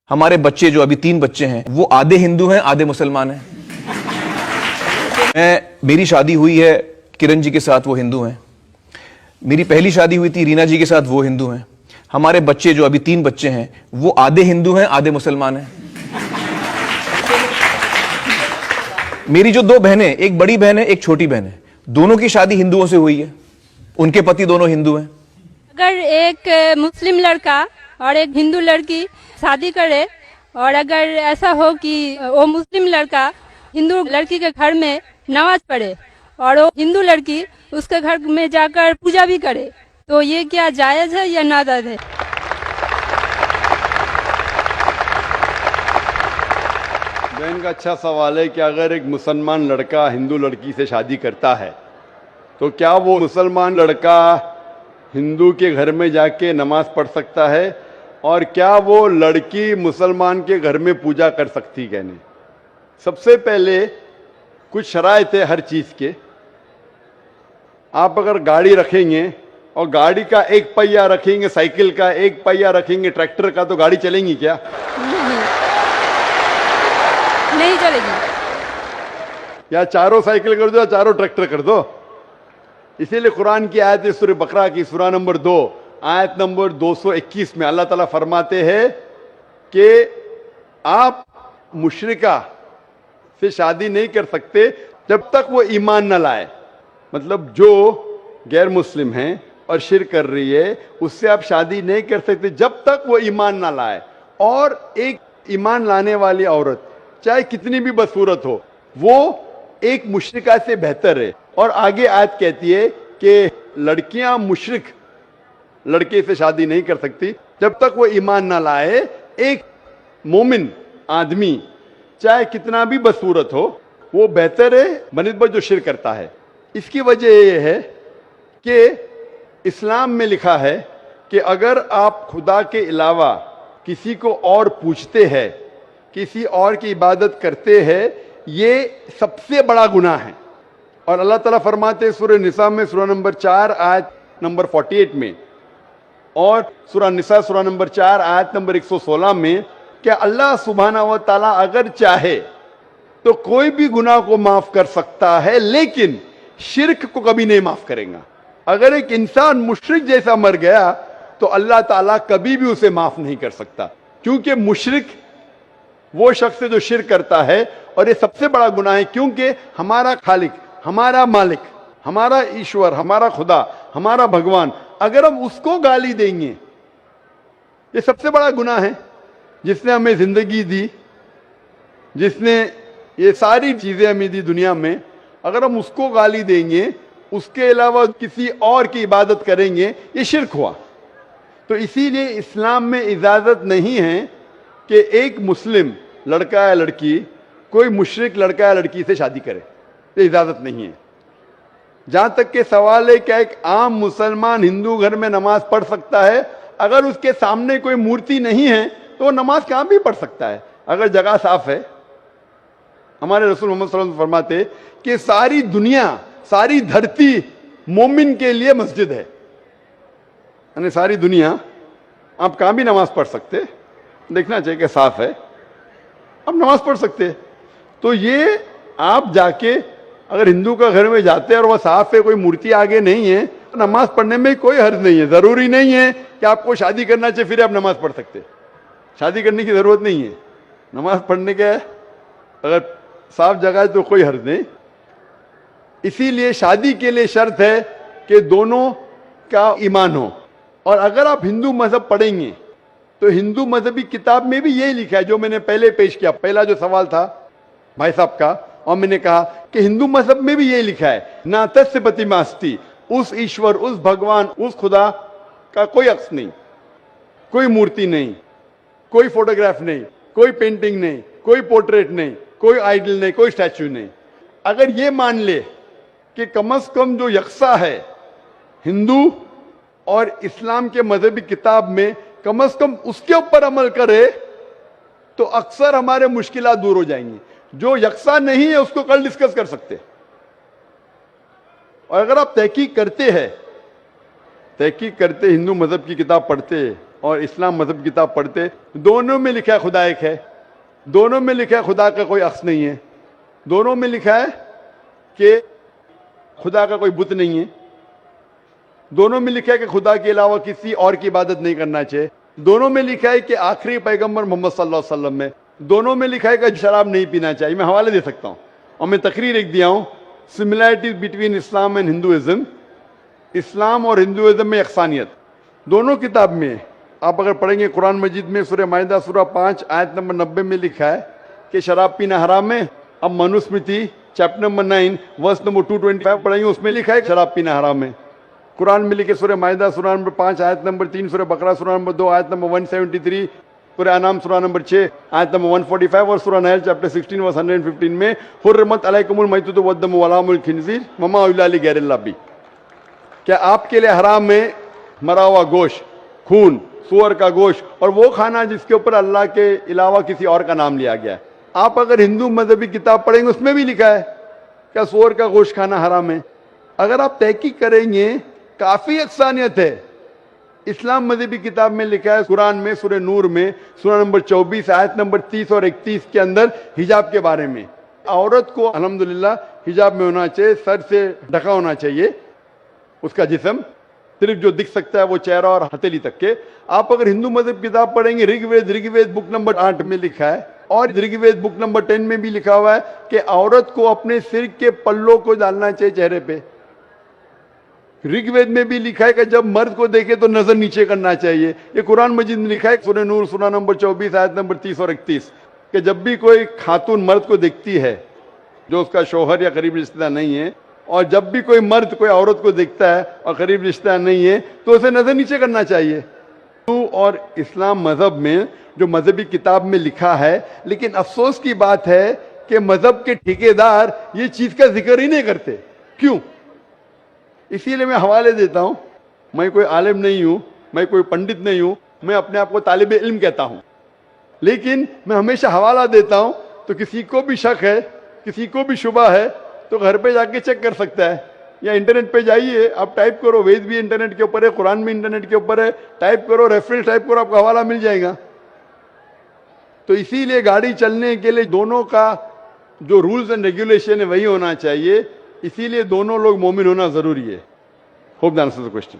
ہمارے بچے جو ابھی 3 بچے ہیں وہ آدھے ہندو ہیں آدھے مسلمان ہیں. میری شادی ہوئی ہے کرن جی کے ساتھ، وہ ہندو ہیں. میری پہلی شادی ہوئی تھی رینا جی کے ساتھ، وہ ہندو ہیں. ہمارے بچے جو ابھی 3 بچے ہیں وہ آدھے ہندو ہیں آدھے مسلمان ہیں. میری جو 2 بہنیں، ایک بڑی بہن ہے ایک چھوٹی بہن ہے، دونوں کی شادی ہندوؤں سے ہوئی ہے، ان کے پتی دونوں ہندو ہیں. اگر ایک مسلم لڑکا اور ایک ہندو لڑکی شادی کرے اور اگر ایسا ہو کہ وہ مسلم لڑکا ہندو لڑکی کے گھر میں نماز پڑھے اور وہ ہندو لڑکی اس کے گھر میں جا کر پوجا بھی کرے، تو یہ کیا جائز ہے یا ناجائز ہے؟ بہن کا اچھا سوال ہے کہ اگر ایک مسلمان لڑکا ہندو لڑکی سے شادی کرتا ہے تو کیا وہ مسلمان لڑکا ہندو کے گھر میں جا کے نماز پڑھ سکتا ہے، اور کیا وہ لڑکی مسلمان کے گھر میں پوجا کر سکتی کہ نہیں؟ سب سے پہلے کچھ شرائط ہے ہر چیز کے. آپ اگر گاڑی رکھیں گے اور گاڑی کا ایک پہیہ رکھیں گے، سائیکل کا ایک پہیہ رکھیں گے، ٹریکٹر کا، تو گاڑی چلیں گی کیا؟ نہیں چلے گی. یا چاروں سائیکل کر دو یا چاروں ٹریکٹر کر دو. اسی لیے قرآن کی آیت ہے سورہ بقرہ کی سورہ نمبر 2 آیت نمبر 221 میں اللہ تعالیٰ فرماتے ہیں کہ آپ مشرکہ سے شادی نہیں کر سکتے جب تک وہ ایمان نہ لائے. مطلب جو غیر مسلم ہیں اور شرک کر رہی ہے اس سے آپ شادی نہیں کر سکتے جب تک وہ ایمان نہ لائے. اور ایک ایمان لانے والی عورت چاہے کتنی بھی بدصورت ہو وہ ایک مشرکہ سے بہتر ہے. اور آگے آیت کہتی ہے کہ لڑکیاں مشرک لڑکے سے شادی نہیں کر سکتی جب تک وہ ایمان نہ لائے. ایک مومن آدمی چاہے کتنا بھی بدصورت ہو وہ بہتر ہے بنسبت جو شرک کرتا ہے. اس کی وجہ یہ ہے کہ اسلام میں لکھا ہے کہ اگر آپ خدا کے علاوہ کسی کو اور پوچھتے ہیں، کسی اور کی عبادت کرتے ہیں، یہ سب سے بڑا گناہ ہے. اور اللہ تعالیٰ فرماتے ہیں سورہ نساء میں سورہ نمبر 4 آیت نمبر 48 میں، اور سورہ نساء سورہ نمبر 4 آیت نمبر 116 میں، کہ اللہ سبحانہ و تعالیٰ اگر چاہے تو کوئی بھی گناہ کو معاف کر سکتا ہے لیکن شرک کو کبھی نہیں معاف کرے گا. اگر ایک انسان مشرک جیسا مر گیا تو اللہ تعالیٰ کبھی بھی اسے معاف نہیں کر سکتا، کیونکہ مشرک وہ شخص ہے جو شرک کرتا ہے. اور یہ سب سے بڑا گناہ ہے کیونکہ ہمارا خالق، ہمارا مالک، ہمارا ایشور، ہمارا خدا، ہمارا بھگوان، اگر ہم اس کو گالی دیں گے، یہ سب سے بڑا گناہ ہے. جس نے ہمیں زندگی دی، جس نے یہ ساری چیزیں ہمیں دی دنیا میں، اگر ہم اس کو گالی دیں گے، اس کے علاوہ کسی اور کی عبادت کریں گے، یہ شرک ہوا. تو اسی لیے اسلام میں اجازت نہیں ہے کہ ایک مسلم لڑکا یا لڑکی کوئی مشرک لڑکا یا لڑکی سے شادی کرے، یہ اجازت نہیں ہے. جہاں تک کہ سوال ہے کہ ایک عام مسلمان ہندو گھر میں نماز پڑھ سکتا ہے، اگر اس کے سامنے کوئی مورتی نہیں ہے تو وہ نماز کہاں بھی پڑھ سکتا ہے اگر جگہ صاف ہے. ہمارے رسول محمد صلی اللہ علیہ وسلم فرماتے کہ ساری دنیا، ساری دھرتی مومن کے لیے مسجد ہے. یعنی ساری دنیا آپ کہاں بھی نماز پڑھ سکتے، دیکھنا چاہیے کہ صاف ہے، آپ نماز پڑھ سکتے. تو یہ آپ جا کے اگر ہندو کا گھر میں جاتے ہیں اور وہ صاف ہے، کوئی مورتی آگے نہیں ہے، تو نماز پڑھنے میں کوئی حرج نہیں ہے. ضروری نہیں ہے کہ آپ کو شادی کرنا چاہیے پھر آپ نماز پڑھ سکتے، شادی کرنے کی ضرورت نہیں ہے. نماز پڑھنے کے اگر صاف جگہ ہے تو کوئی حرج نہیں. اسی لیے شادی کے لیے شرط ہے کہ دونوں کا ایمان ہو. اور اگر آپ ہندو مذہب پڑھیں گے تو ہندو مذہبی کتاب میں بھی یہی لکھا ہے جو میں نے پہلے پیش کیا، پہلا جو سوال تھا بھائی صاحب کا، اور میں نے کہا کہ ہندو مذہب میں بھی یہی لکھا ہے، نا تسیہ پرتیماستی، اس ایشور، اس بھگوان، اس خدا کا کوئی عکس نہیں، کوئی مورتی نہیں، کوئی فوٹوگراف نہیں، کوئی پینٹنگ نہیں، کوئی پورٹریٹ نہیں، کوئی آئیڈل نہیں، کوئی اسٹیچو نہیں. اگر یہ مان لے کہ کم از کم جو یکساں ہے ہندو اور اسلام کے مذہبی کتاب میں، کم از کم اس کے اوپر عمل کرے تو اکثر ہمارے مشکلات دور ہو جائیں گی. جو یکساں نہیں ہے اس کو کل ڈسکس کر سکتے. اور اگر آپ تحقیق کرتے ہندو مذہب کی کتاب پڑھتے اور اسلام مذہب کی کتاب پڑھتے، دونوں میں لکھا ہے خدا ایک ہے، دونوں میں لکھا ہے خدا کا کوئی عکس نہیں ہے، دونوں میں لکھا ہے کہ خدا کا کوئی بت نہیں ہے، دونوں میں لکھا ہے کہ خدا کے علاوہ کسی اور کی عبادت نہیں کرنا چاہیے، دونوں میں لکھا ہے کہ آخری پیغمبر محمد صلی اللہ علیہ وسلم میں، دونوں میں لکھا ہے کہ شراب نہیں پینا چاہیے۔ میں حوالے دے سکتا ہوں، اور میں تقریر ایک دیا ہوں، similarities between Islam and Hinduism, اسلام اور ہندوازم میں یکسانیت دونوں کتاب میں ہے۔ آپ اگر پڑھیں گے قرآن مجید میں سورہ مائدہ سورہ 5 آیت نمبر 90 میں لکھا ہے کہ شراب پینا حرام ہے۔ اب Manusmriti chapter number 9 verse number 225 پڑھیں گے، اس میں لکھا ہے کہ شراب پینا حرام ہے۔ قرآن میں لکھے سورہ مائدہ سورہ نمبر 5 آیت نمبر 3، سورہ بقرہ سورہ نمبر 2 آیت نمبر 173، سورہ انعام سورہ نمبر 6 آیت نمبر 145 اور سورہ نحل چیپٹر 16 ورس 115 میں حرمت علیکم المیتۃ والدم ولحم الخنزیر وما اہل لغیر اللہ بھی، کیا آپ کے لیے حرام ہے مرا ہوا گوشت، خون، سور کا گوشت اور وہ کھانا جس کے اوپر اللہ کے علاوہ کسی اور کا نام لیا گیا ہے۔ آپ اگر ہندو مذہبی کتاب پڑھیں گے اس میں بھی لکھا ہے کہ سور کا گوشت کھانا حرام ہے۔ اگر آپ تحقیق کریں گے کافی یکسانیت ہے۔ اسلام مذہبی کتاب میں لکھا ہے قرآن میں سورہ نور میں سورہ نمبر 24 آیت نمبر 30 اور 31 کے اندر حجاب کے بارے میں، عورت کو الحمدللہ حجاب میں ہونا چاہیے، سر سے ڈھکا ہونا چاہیے اس کا جسم، صرف جو دکھ سکتا ہے وہ چہرہ اور ہتھیلی تک کے۔ آپ اگر ہندو مذہب کتاب پڑھیں گے رگ وید بک نمبر 8 میں لکھا ہے، اور رگ وید بک نمبر 10 میں بھی لکھا ہوا ہے کہ عورت کو اپنے سر کے پلوں کو ڈالنا چاہیے چہرے پہ۔ رگ وید میں بھی لکھا ہے کہ جب مرد کو دیکھے تو نظر نیچے کرنا چاہیے۔ یہ قرآن مجید میں لکھا ہے سورہ نور سورہ نمبر 24 آیت نمبر 30 اور 31 کہ جب بھی کوئی خاتون مرد کو دیکھتی ہے جو اس کا شوہر یا قریب رشتہ دار نہیں ہے، اور جب بھی کوئی مرد کوئی عورت کو دیکھتا ہے اور قریب رشتہ دار نہیں ہے تو اسے نظر نیچے کرنا چاہیے۔ ہندو اور اسلام مذہب میں جو مذہبی کتاب میں لکھا ہے، لیکن افسوس کی بات ہے کہ مذہب کے ٹھیکیدار یہ چیز کا ذکر ہی نہیں کرتے۔ کیوں؟ اسی لیے میں حوالے دیتا ہوں، میں کوئی عالم نہیں ہوں، میں کوئی پنڈت نہیں ہوں، میں اپنے آپ کو طالب علم کہتا ہوں، لیکن میں ہمیشہ حوالہ دیتا ہوں، تو کسی کو بھی شک ہے، کسی کو بھی شبہ ہے تو گھر پہ جا کے چیک کر سکتا ہے، یا انٹرنیٹ پہ جائیے، آپ ٹائپ کرو، وید بھی انٹرنیٹ کے اوپر ہے، قرآن بھی انٹرنیٹ کے اوپر ہے، ٹائپ کرو، ریفرنس ٹائپ کرو، آپ کو حوالہ مل جائے گا۔ تو اسی لیے گاڑی چلنے کے لیے دونوں کا جو رولز اینڈ ریگولیشن ہے وہی ہونا چاہیے، اسی لیے دونوں لوگ مومن ہونا ضروری ہے۔ Hope that answers the question.